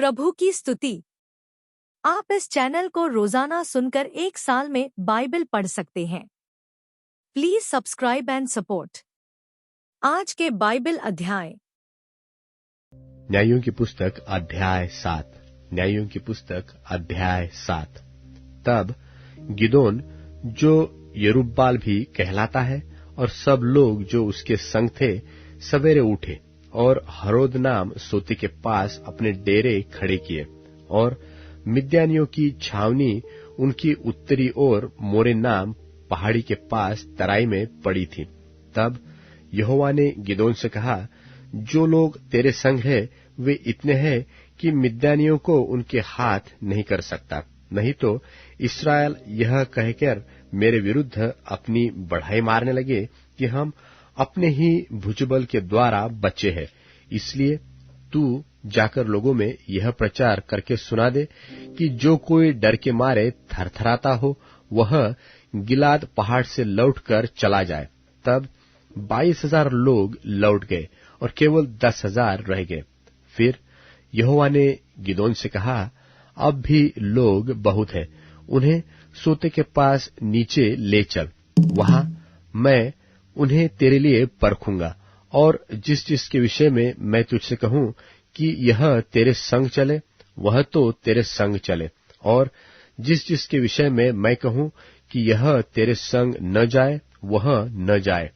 प्रभु की स्तुति। आप इस चैनल को रोजाना सुनकर 1 साल में बाइबल पढ़ सकते हैं। Please subscribe and support. आज के बाइबल अध्याय। न्यायों की पुस्तक अध्याय 7। न्यायों की पुस्तक अध्याय 7। तब गिदोन, जो यरूब्बाल भी कहलाता है, और सब लोग जो उसके संग थे, सवेरे उठे और हरोद नाम सोती के पास अपने डेरे खड़े किए। और मिद्यानियों की छावनी उनकी उत्तरी ओर मोरे नाम पहाड़ी के पास तराई में पड़ी थी। तब यहोवा ने गिदोन से कहा, जो लोग तेरे संग है वे इतने हैं कि मिद्यानियों को उनके हाथ नहीं कर सकता, नहीं तो इस्राएल यह कहकर मेरे विरुद्ध अपनी बढ़ाई मारने लगे कि हम अपने ही भुजबल के द्वारा बचे हैं। इसलिए तू जाकर लोगों में यह प्रचार करके सुना दे कि जो कोई डर के मारे थरथराता हो, वह गिलाद पहाड़ से लौटकर चला जाए। तब 22,000 लोग लौट गए और केवल 10,000 रह गए। फिर यहोवा ने गिदोन से कहा, अब भी लोग बहुत है, उन्हें सोते के पास नीचे ले चल। वहां मैं उन्हें तेरे लिए परखूंगा, और जिस जिस के विषय में मैं तुझसे कहूं कि यह तेरे संग चले, वह तो तेरे संग चले, और जिस जिस के विषय में मैं कहूं कि यह तेरे संग न जाए, वह न जाए।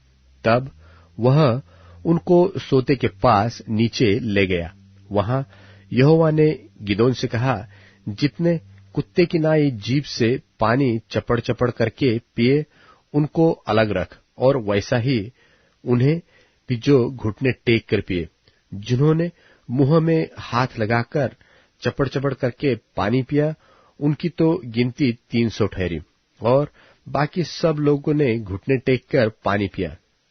तब वह उनको सोते के पास नीचे ले गया। वहां यहोवा ने गिदोन से कहा, जितने कुत्ते की नाई जीभ से पानी चपड़ चपड़ करके पिए, उनको अलग रख, और वैसा ही उन्हें भी जो घुटने टेक कर पिए। जिन्होंने मुंह में हाथ लगाकर चपड़ चपड़ करके पानी पिया, उनकी तो गिनती 300 ठहरी, और बाकी सब लोगों ने घुटने टेक कर पानी पिया।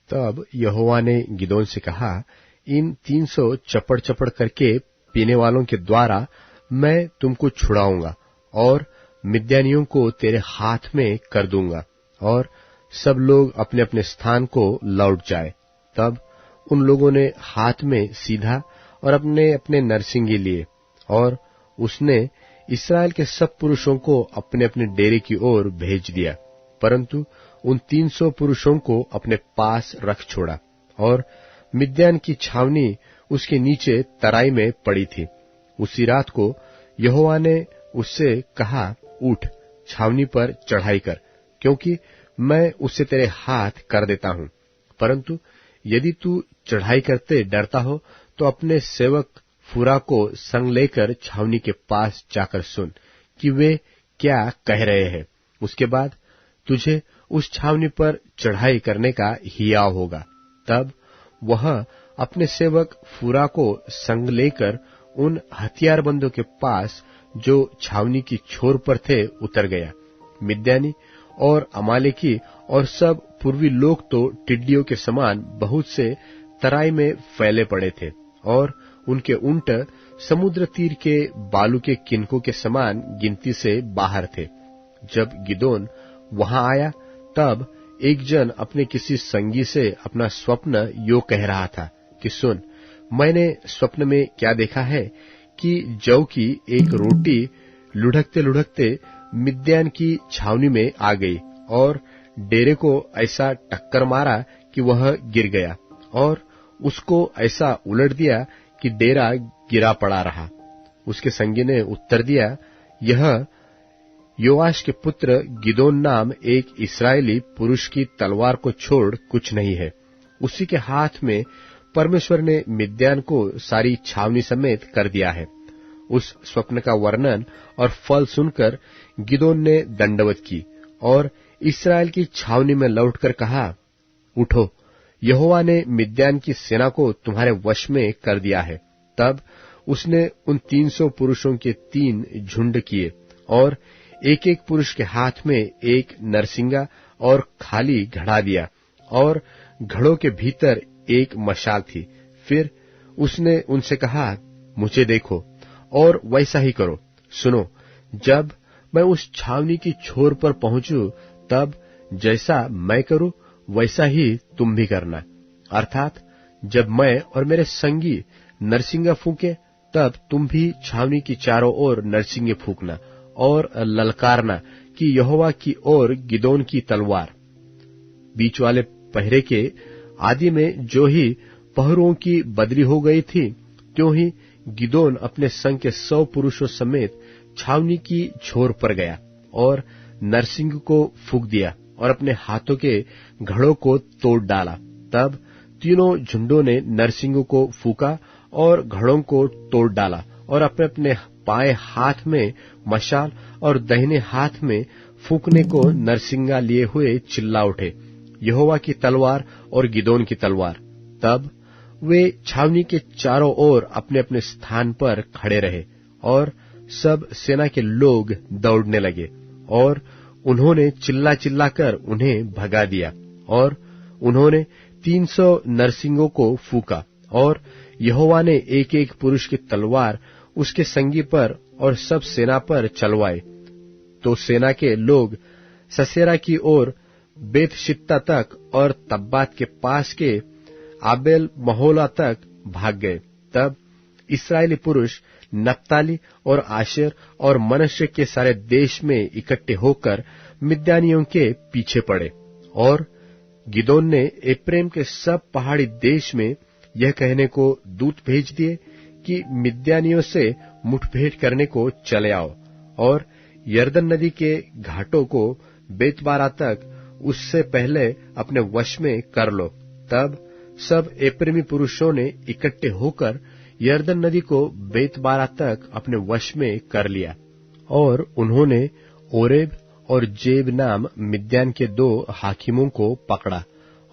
तब यहोवा ने गिदोन से कहा, इन 300 चपड़ चपड़ करके पीने वालों के द्वारा मैं तुमको छुड़ाऊंगा, और मिद्यानियों को तेरे हाथ में कर दूंगा, और सब लोग अपने अपने स्थान को लौट जाए। तब उन लोगों ने हाथ में सीधा और अपने अपने नरसिंगे लिए, और उसने इस्राएल के सब पुरुषों को अपने अपने डेरे की ओर भेज दिया, परंतु उन 300 पुरुषों को अपने पास रख छोड़ा। और मिद्यान की छावनी उसके नीचे तराई में पड़ी थी। उसी रात को यहोवा ने उससे कहा, उठ, छावनी पर चढ़ाई कर, क्योंकि मैं उससे तेरे हाथ कर देता हूं। परंतु यदि तू चढ़ाई करते डरता हो, तो अपने सेवक फुरा को संग लेकर छावनी के पास जाकर सुन कि वे क्या कह रहे हैं। उसके बाद तुझे उस छावनी पर चढ़ाई करने का हियाव होगा। तब वह अपने सेवक फुरा को संग लेकर उन हथियारबंदों के पास जो छावनी की छोर पर थे उतर गया। मिद्यानी और अमालेकी और सब पूर्वी लोग तो टिड्डियों के समान बहुत से तराई में फैले पड़े थे, और उनके ऊंट समुद्र तीर के बालू के किनकों के समान गिनती से बाहर थे। जब गिदोन वहां आया, तब एक जन अपने किसी संगी से अपना स्वप्न यो कह रहा था कि सुन, मैंने स्वप्न में क्या देखा है कि जौ की एक रोटी लुढ़कते लुढ़कते मिद्यान की छावनी में आ गई, और डेरे को ऐसा टक्कर मारा कि वह गिर गया, और उसको ऐसा उलट दिया कि डेरा गिरा पड़ा रहा। उसके संगी ने उत्तर दिया, यह योआश के पुत्र गिदोन नाम एक इस्राएली पुरुष की तलवार को छोड़ कुछ नहीं है। उसी के हाथ में परमेश्वर ने मिद्यान को सारी छावनी समेत कर दिया है। उस स्वप्न का वर्णन और फल सुनकर गिदोन ने दंडवत की, और इस्राएल की छावनी में लौटकर कहा, उठो, यहोवा ने मिद्यान की सेना को तुम्हारे वश में कर दिया है। तब उसने उन 300 पुरुषों के 3 झुंड किए, और एक एक पुरुष के हाथ में एक नरसिंगा और खाली घड़ा दिया, और घड़ों के भीतर एक मशाल थी। फिर उसने उनसे कहा, मुझे देखो और वैसा ही करो। सुनो, जब मैं उस छावनी की छोर पर पहुंचूं, तब जैसा मैं करूं वैसा ही तुम भी करना। अर्थात जब मैं और मेरे संगी नरसिंगा फूंके, तब तुम भी छावनी की चारों ओर नरसिंगे फूंकना और ललकारना कि यहोवा की ओर गिदोन की तलवार। बीच वाले पहरे के आदि में जो ही पहरुओं की बदली हो गई थी, त्यों ही गिदोन अपने संग के 100 पुरुषों समेत छावनी की छोर पर गया और नरसिंग को फूंक दिया और अपने हाथों के घड़ों को तोड़ डाला। तब तीनों झुंडों ने नरसिंगों को फूंका और घड़ों को तोड़ डाला और अपने अपने बाएं हाथ में मशाल और दाहिने हाथ में फूंकने को नरसिंगा लिए हुए चिल्ला उठे, यहोवा की तलवार और गिदोन की तलवार। तब वे छावनी के चारों ओर अपने अपने स्थान पर खड़े रहे और सब सेना के लोग दौड़ने लगे और उन्होंने चिल्ला चिल्लाकर उन्हें भगा दिया। और उन्होंने 300 नरसिंगों को फूंका और यहोवा ने एक एक पुरुष की तलवार उसके संगी पर और सब सेना पर चलवाए। तो सेना के लोग ससेरा की ओर बेतशित्ता तक और तब्बात के पास के आबेल महोला तक भाग गए। तब इस्राएली पुरुष नप्ताली और आशेर और मनश्शे के सारे देश में इकट्ठे होकर मिद्यानियों के पीछे पड़े। और गिदोन ने एप्रेम के सब पहाड़ी देश में यह कहने को दूत भेज दिए कि मिद्यानियों से मुठभेड़ करने को चले आओ और यरदन नदी के घाटों को बेतबारा तक उससे पहले अपने वश में कर लो। तब सब एप्रेमी पुरुषों ने इकट्ठे होकर यरदन नदी को बेतबारा तक अपने वश में कर लिया। और उन्होंने ओरेब और जेब नाम मिद्यान के 2 हाकिमों को पकड़ा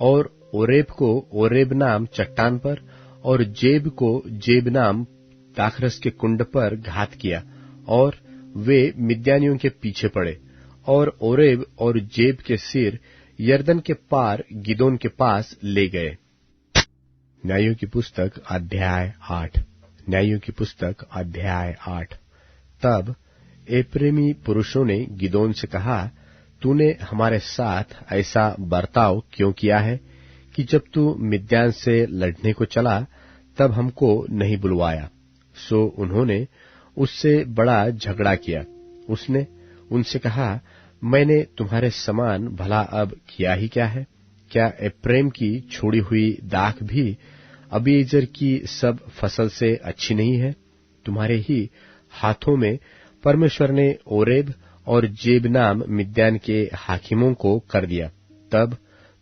और ओरेब को ओरेब नाम चट्टान पर और जेब को जेब नाम दाखरस के कुंड पर घात किया और वे मिद्यानियों के पीछे पड़े और ओरेब और जेब के सिर यरदन के पार गिदोन के पास ले गए। न्यायों की पुस्तक अध्याय 8। न्यायों की पुस्तक अध्याय 8। तब एप्रेमी पुरुषों ने गिदोन से कहा, तूने हमारे साथ ऐसा बर्ताव क्यों किया है कि जब तू मिद्यान से लड़ने को चला तब हमको नहीं बुलवाया। सो उन्होंने उससे बड़ा झगड़ा किया। उसने उनसे कहा, मैंने तुम्हारे समान भला अब किया ही क्या है? क्या एप्रेम की छोड़ी हुई दाख भी अबीएजेर की सब फसल से अच्छी नहीं है? तुम्हारे ही हाथों में परमेश्वर ने ओरेब और जेब नाम मिद्यान के हाकिमों को कर दिया। तब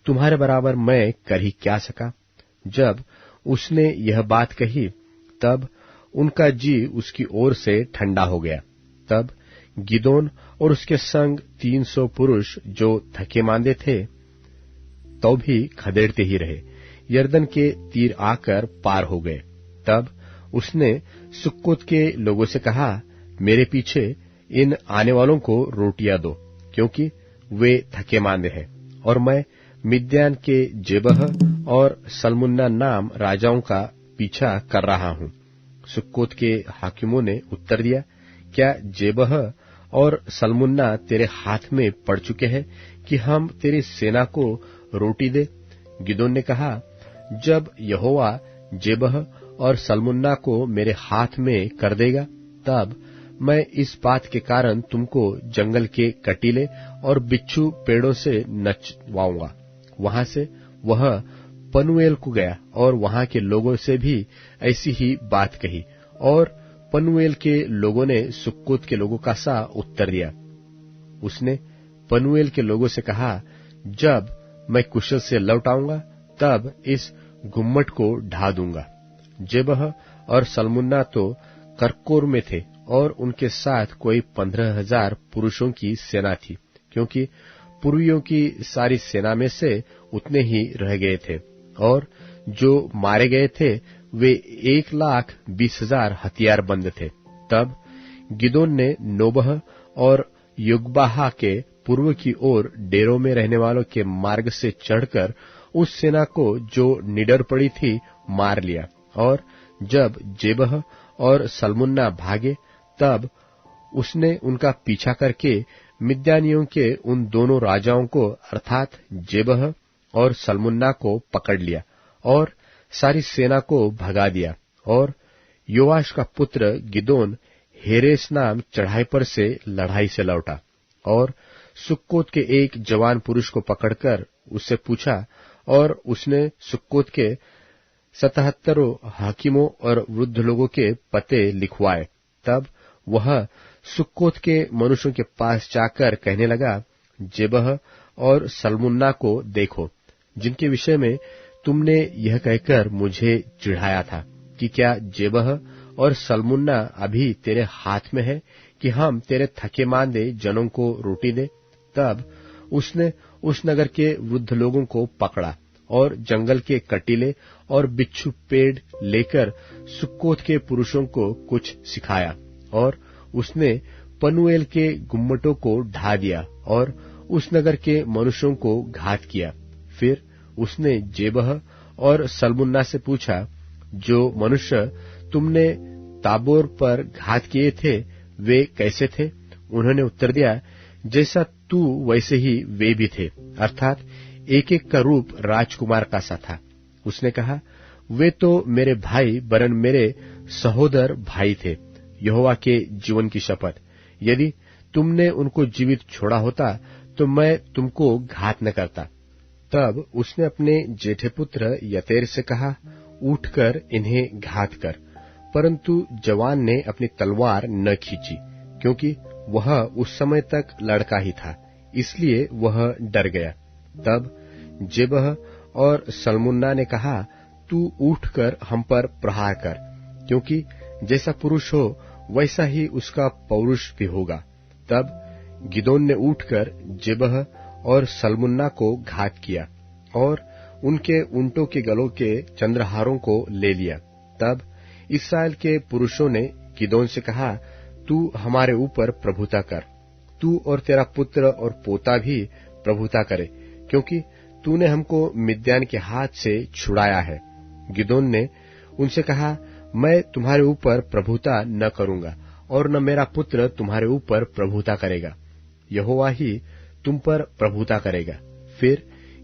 तुम्हारे बराबर मैं कर ही क्या सका? जब उसने यह बात कही तब उनका जी उसकी ओर से ठंडा हो गया। तब गिदोन और उसके संग 300 पुरुष जो थके मांदे थे तो भी खदेड़ते ही रहे, यरदन के तीर आकर पार हो गए। तब उसने सुक्कोत के लोगों से कहा, मेरे पीछे इन आने वालों को रोटियां दो, क्योंकि वे थके मांदे हैं, और मैं मिद्यान के जेबह और सलमुन्ना नाम राजाओं का पीछा कर रहा हूं। सुक्कोत के हाकिमों ने उत्तर दिया, क्या जेबह और सलमुन्ना तेरे हाथ में पड़ चुके हैं कि हम तेरी सेना को रोटी दे? गिदोन ने कहा, जब यहोवा जेबह और सलमुन्ना को मेरे हाथ में कर देगा, तब मैं इस बात के कारण तुमको जंगल के कटीले और बिच्छू पेड़ों से नचवाऊंगा। वहां से वह पनुएल को गया और वहां के लोगों से भी ऐसी ही बात कही, और पनुएल के लोगों ने सुक्कोत के लोगों का सा उत्तर दिया। उसने पनुएल के लोगों से कहा, जब मैं कुशल से लौट आऊंगा तब इस गुम्मट को ढा दूंगा। जेबह और सलमुन्ना तो करकोर में थे और उनके साथ कोई 15,000 पुरुषों की सेना थी, क्योंकि पूर्वियों की सारी सेना में से उतने ही रह गए थे, और जो मारे गए थे वे 1,20,000 हथियारबंद थे। तब गिदोन ने नोबह और युगबाहा के पूर्व की ओर डेरों में रहने वालों के मार्ग से चढ़कर उस सेना को जो निडर पड़ी थी मार लिया। और जब जेबह और सलमुन्ना भागे तब उसने उनका पीछा करके मिद्यानियों के उन दोनों राजाओं को अर्थात जेबह और सलमुन्ना को पकड़ लिया और सारी सेना को भगा दिया। और योआश का पुत्र गिदोन हेरेस नाम चढ़ाई पर से लड़ाई से लौटा और सुक्कोत के एक जवान पुरुष को पकड़कर उससे पूछा, और उसने सुक्कोत के 77 हाकिमों और वृद्ध लोगों के पते लिखवाए। तब वह सुक्कोत के मनुष्यों के पास जाकर कहने लगा, जेबह और सल्मुन्ना को देखो, जिनके विषय में तुमने यह कहकर मुझे चिढ़ाया था कि क्या जेबह और सल्मुन्ना अभी तेरे हाथ में है कि हम तेरे थके मांदे जनों को रोटी दें। तब उसने उस नगर के वृद्ध लोगों को पकड़ा और जंगल के कटीले और बिच्छू पेड़ लेकर सुक्कोत के पुरुषों को कुछ सिखाया, और उसने पनुएल के गुम्मटों को ढा दिया और उस नगर के मनुष्यों को घात किया। फिर उसने जेबह और सल्मुन्ना से पूछा, जो मनुष्य तुमने ताबोर पर घात किए थे वे कैसे थे? उन्होंने उत्तर दिया, जैसा तू वैसे ही वे भी थे, अर्थात एक एक का रूप राजकुमार का सा था। उसने कहा, वे तो मेरे भाई वरन मेरे सहोदर भाई थे। यहोवा के जीवन की शपथ, यदि तुमने उनको जीवित छोड़ा होता तो मैं तुमको घात न करता। तब उसने अपने जेठे पुत्र यतेर से कहा, उठकर इन्हें घात कर। परंतु जवान ने अपनी तलवार न खींची, क्योंकि वह उस समय तक लड़का ही था, इसलिए वह डर गया। तब जेबह और सल्मुन्ना ने कहा, तू उठकर हम पर प्रहार कर, क्योंकि जैसा पुरुष हो वैसा ही उसका पौरुष भी होगा। तब गिदोन ने उठकर जेबह और सल्मुन्ना को घात किया और उनके ऊंटों के गलों के चंद्रहारों को ले लिया। तब इस्राएल के पुरुषों ने गिदोन से कहा, तू हमारे ऊपर प्रभुता कर, तू और तेरा पुत्र और पोता भी प्रभुता करे, क्योंकि तूने हमको मिद्यान के हाथ से छुड़ाया है। गिदोन ने उनसे कहा, मैं तुम्हारे ऊपर प्रभुता न करूंगा और न मेरा पुत्र तुम्हारे ऊपर प्रभुता करेगा, यहोवा ही तुम पर प्रभुता करेगा। फिर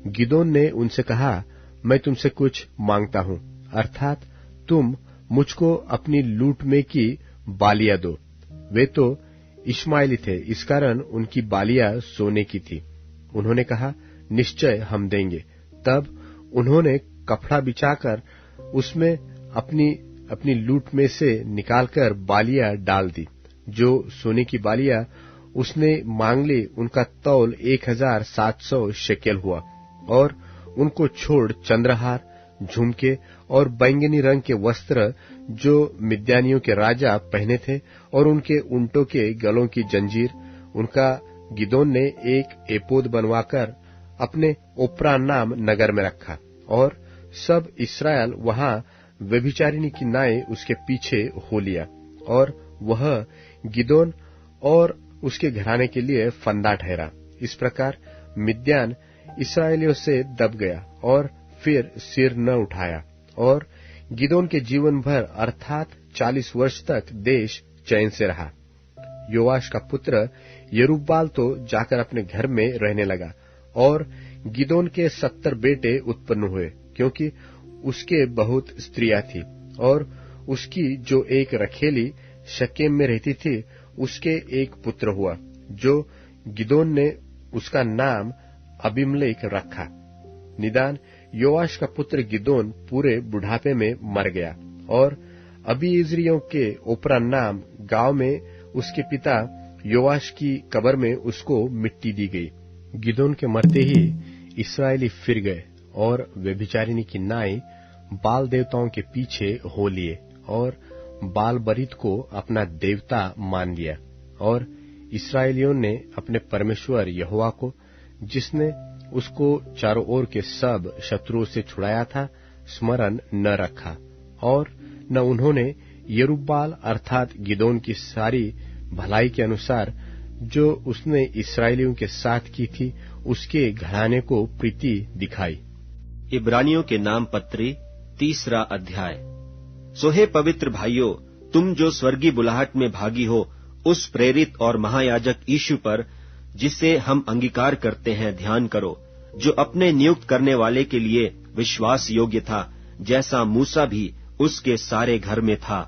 गिदोन ने उनसे कहा, मैं तुमसे कुछ मांगता हूं, अर्थात तुम मुझको अपनी लूट में की बालियां दो। वे तो इश्माएली थे, इस कारण उनकी बालियां सोने की थी। उन्होंने कहा, निश्चय हम देंगे। तब उन्होंने कपड़ा बिछाकर उसमें अपनी लूट में से निकालकर बालियां डाल दी। जो सोने की बालियां उसने मांग ली, उनका तौल 1700 शेकेल हुआ, और उनको छोड़ चंद्रहार, झुमके और बैंगनी रंग के वस्त्र जो मिद्यानियों के राजा पहने थे, और उनके ऊंटों के गलों की जंजीर, उनका गिदोन ने एक एपोद बनवाकर अपने ओप्रा नाम नगर में रखा। और सब इस्राएल वहां व्यभिचारिणी की नाई उसके पीछे हो लिया, और वह गिदोन और उसके घराने के लिए फंदा ठहरा। इस प्रकार मिद्यान इस्राएलियों से दब गया और फिर सिर न उठाया, और गिदोन के जीवन भर अर्थात 40 वर्ष तक देश चैन से रहा। योआश का पुत्र यरूब्बाल तो जाकर अपने घर में रहने लगा, और गिदोन के 70 बेटे उत्पन्न हुए, क्योंकि उसके बहुत स्त्रियां थी। और उसकी जो एक रखेली शकेम में रहती थी, उसके एक पुत्र हुआ, जो गिदोन ने उसका नाम अबीमेलेक रखा। निदान योआश का पुत्र गिदोन पूरे बुढ़ापे में मर गया, और अबीएज्रियों के ओप्रा नाम गांव में उसके पिता योआश की कब्र में उसको मिट्टी दी गई। गिदोन के मरते ही इस्राएली फिर गए और व्यभिचारिणी की नाई बाल देवताओं के पीछे हो लिए, और बाल बरीत को अपना देवता मान लिया। और इस्राएलियों ने अपने परमेश्वर यहोवा को, जिसने उसको चारों ओर के सब शत्रुओं से छुड़ाया था, स्मरण न रखा, और न उन्होंने यरूब्बाल अर्थात गिदोन की सारी भलाई के अनुसार जो उसने इस्राएलियों के साथ की थी, उसके घराने को प्रीति दिखाई। इब्रानियों के नाम पत्री 3 अध्याय। सो हे पवित्र भाइयों, तुम जो स्वर्गीय बुलाहट में भागी हो, उस प्रेरित और महायाजक यीशु पर, जिसे हम अंगीकार करते हैं, ध्यान करो, जो अपने नियुक्त करने वाले के लिए विश्वास योग्य था, जैसा मूसा भी उसके सारे घर में था।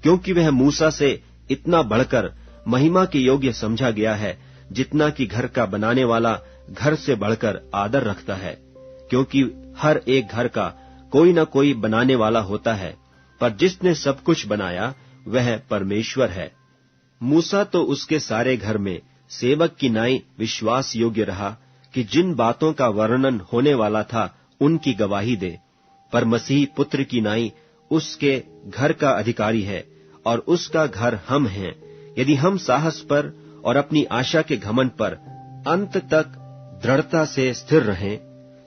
क्योंकि वह मूसा से इतना बढ़कर महिमा के योग्य समझा गया है, जितना कि घर का बनाने वाला घर से बढ़कर आदर रखता है। क्योंकि हर एक घर का कोई न कोई बनाने वाला होता है, पर जिसने सब कुछ बनाया वह परमेश्वर है। मूसा तो उसके सारे घर में सेवक की नाई विश्वास योग्य रहा कि जिन बातों का वर्णन होने वाला था उनकी गवाही दे। पर मसीह पुत्र की नाई उसके घर का अधिकारी है, और उसका घर हम हैं। यदि हम साहस पर और अपनी आशा के घमंड पर अंत तक दृढ़ता से स्थिर रहें,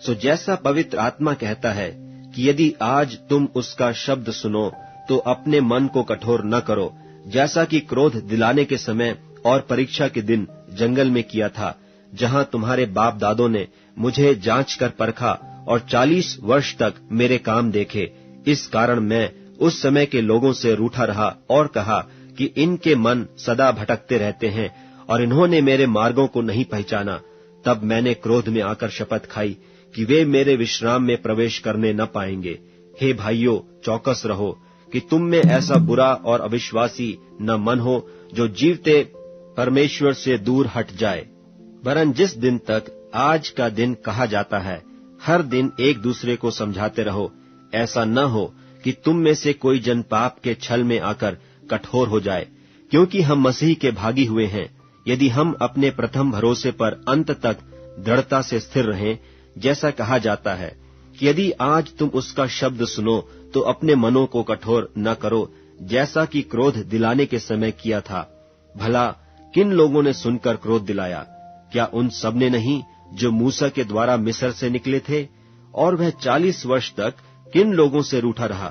सो जैसा पवित्र आत्मा कहता है कि यदि आज तुम उसका शब्द सुनो तो अपने मन को कठोर न करो, जैसा कि क्रोध दिलाने के समय और परीक्षा के दिन जंगल में किया था, जहां तुम्हारे बाप दादों ने मुझे जांच कर परखा और 40 वर्ष तक मेरे काम देखे। इस कारण मैं उस समय के लोगों से रूठा रहा और कहा कि इनके मन सदा भटकते रहते हैं और इन्होंने मेरे मार्गों को नहीं पहचाना। तब मैंने क्रोध में आकर शपथ खाई कि वे मेरे विश्राम में प्रवेश करने न पाएंगे। हे भाइयों, चौकस रहो कि तुम में ऐसा बुरा और अविश्वासी न मन हो जो जीवते परमेश्वर से दूर हट जाए। वरन जिस दिन तक आज का दिन कहा जाता है, हर दिन एक दूसरे को समझाते रहो, ऐसा न हो कि तुम में से कोई जन पाप के छल में आकर कठोर हो जाए। क्योंकि हम मसीह के भागी हुए हैं, यदि हम अपने प्रथम भरोसे पर अंत तक दृढ़ता से स्थिर रहें, जैसा कहा जाता है कि यदि आज तुम उसका शब्द सुनो तो अपने मनों को कठोर न करो, जैसा कि क्रोध दिलाने के समय किया था। भला किन लोगों ने सुनकर क्रोध दिलाया? क्या उन सब ने नहीं जो मूसा के द्वारा मिस्र से निकले थे? और वह 40 वर्ष तक किन लोगों से रूठा रहा?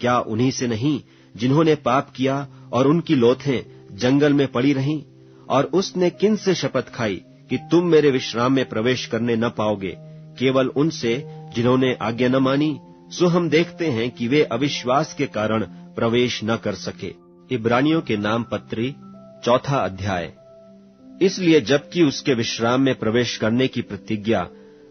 क्या उन्हीं से नहीं जिन्होंने पाप किया और उनकी लोथें जंगल में पड़ी रहीं? और उसने किन से शपथ खाई कि तुम मेरे विश्राम में प्रवेश करने न पाओगे? केवल उनसे जिन्होंने आज्ञा न मानी। सो हम देखते हैं कि वे अविश्वास के कारण प्रवेश न कर सके। इब्रानियों के नाम पत्री 4 अध्याय। इसलिए जबकि उसके विश्राम में प्रवेश करने की प्रतिज्ञा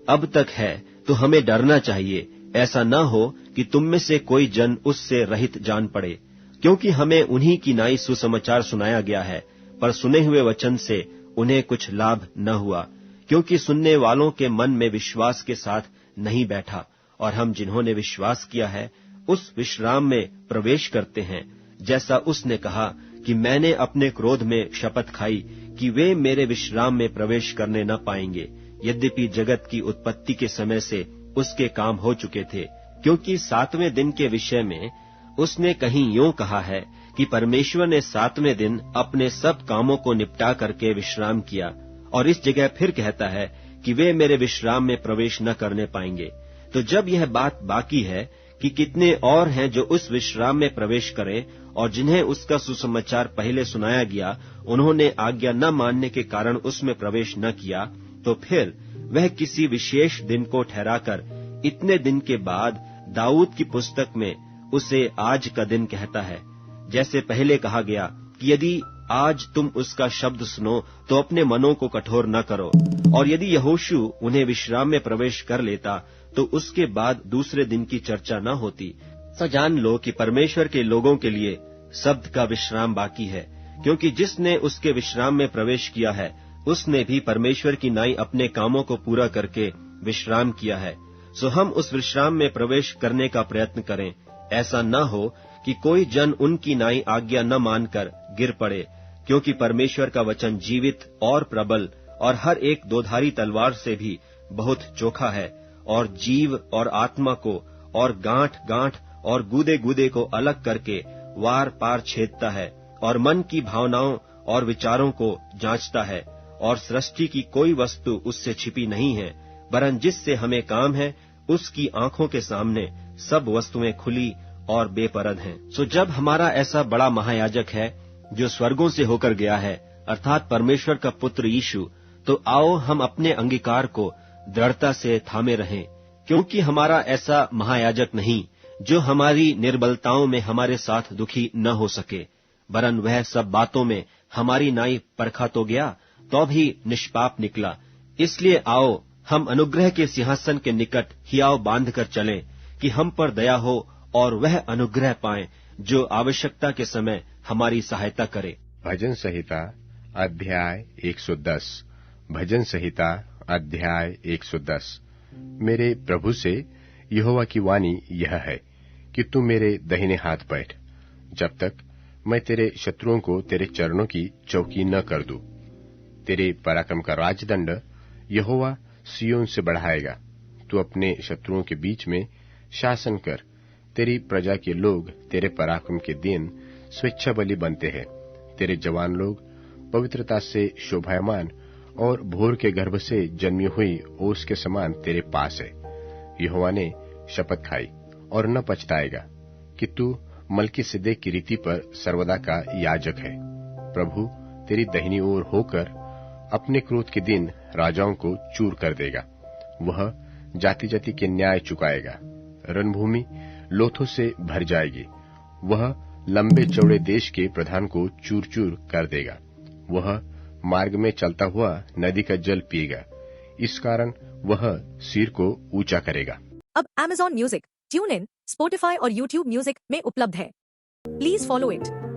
अब तक है, तो हमें डरना चाहिए, ऐसा न हो कि तुम में से कोई जन उससे रहित जान पड़े। क्योंकि हमें उन्हीं की नाई सुसमाचार सुनाया गया है, पर सुने हुए वचन से उन्हें कुछ लाभ न हुआ, क्योंकि सुनने वालों के मन में विश्वास के साथ नहीं बैठा। और हम जिन्होंने विश्वास किया है उस विश्राम में प्रवेश करते हैं, जैसा उसने कहा कि मैंने अपने क्रोध में शपथ खाई कि वे मेरे विश्राम में प्रवेश करने न पाएंगे, यद्यपि जगत की उत्पत्ति के समय से उसके काम हो चुके थे। क्योंकि 7वें दिन के विषय में उसने कहीं यूं कहा है कि परमेश्वर ने 7वें दिन अपने सब कामों को निपटा करके विश्राम किया, और इस जगह फिर कहता है कि वे मेरे विश्राम में प्रवेश न करने पाएंगे। तो जब यह बात बाकी है कि कितने और हैं जो उस विश्राम में प्रवेश करें, और जिन्हें उसका सुसमाचार पहले सुनाया गया उन्होंने आज्ञा न मानने के कारण उसमें प्रवेश न किया, तो फिर वह किसी विशेष दिन को ठहराकर इतने दिन के बाद दाऊद की पुस्तक में उसे आज का दिन कहता है। जैसे पहले कहा गया कि यदि आज तुम उसका शब्द सुनो तो अपने मनों को कठोर न करो। और यदि यहोशू उन्हें विश्राम में प्रवेश कर लेता तो उसके बाद दूसरे दिन की चर्चा न होती। सो जान लो कि परमेश्वर के लोगों के लिए शब्द का विश्राम बाकी है, क्योंकि जिसने उसके विश्राम में प्रवेश किया है उसने भी परमेश्वर की नाई अपने कामों को पूरा करके विश्राम किया है। सो हम उस विश्राम में प्रवेश करने का प्रयत्न करें, ऐसा न हो कि कोई जन उनकी नाई आज्ञा न मानकर गिर पड़े। क्योंकि परमेश्वर का वचन जीवित और प्रबल और हर एक दोधारी तलवार से भी बहुत चोखा है, और जीव और आत्मा को और गांठ गांठ और गूदे गूदे को अलग करके वार पार छेदता है, और मन की भावनाओं और विचारों को जांचता है। और सृष्टि की कोई वस्तु उससे छिपी नहीं है, वरन जिससे हमें काम है उसकी आंखों के सामने सब वस्तुएं खुली और बेपरद हैं। सो जब हमारा ऐसा बड़ा महायाजक है जो स्वर्गों से होकर गया है, अर्थात परमेश्वर का पुत्र यीशु, तो आओ हम अपने अंगीकार को दृढ़ता से थामे रहें। क्योंकि हमारा ऐसा महायाजक नहीं जो हमारी निर्बलताओं में हमारे साथ दुखी न हो सके, वरन वह सब बातों में हमारी नाई परखा तो गया, तो भी निष्पाप निकला। इसलिए आओ हम अनुग्रह के सिंहासन के निकट हियाव बांध कर चलें कि हम पर दया हो और वह अनुग्रह पाएं जो आवश्यकता के समय हमारी सहायता करे। भजन संहिता अध्याय 110। भजन संहिता अध्याय 110। मेरे प्रभु से यहोवा की वाणी यह है कि तू मेरे दाहिने हाथ बैठ, जब तक मैं तेरे शत्रुओं को तेरे चरणों की चौकी न कर दूं। तेरे पराक्रम का राजदंड यहोवा सिय्योन से बढ़ाएगा। तू अपने शत्रुओं के बीच में शासन कर। तेरी प्रजा के लोग तेरे पराक्रम के दिन स्वेच्छा बलि बनते हैं। तेरे जवान लोग पवित्रता से शोभायमान और भोर के गर्भ से जन्मी हुई ओस के समान तेरे पास है। यहोवा ने शपथ खाई और न पछताएगा कि तू मलकीसिदक की रीति पर सर्वदा का याजक है। प्रभु तेरी दाहिनी ओर होकर अपने क्रोध के दिन राजाओं को चूर कर देगा। वह जाति जाति के न्याय चुकाएगा। रणभूमि लोथों से भर जाएगी। वह लंबे चौड़े देश के प्रधान को चूर चूर कर देगा। वह मार्ग में चलता हुआ नदी का जल पिएगा। इस कारण वह सिर को ऊंचा करेगा। अब Amazon music, tune in, Spotify और YouTube म्यूजिक में उपलब्ध है। Please follow it.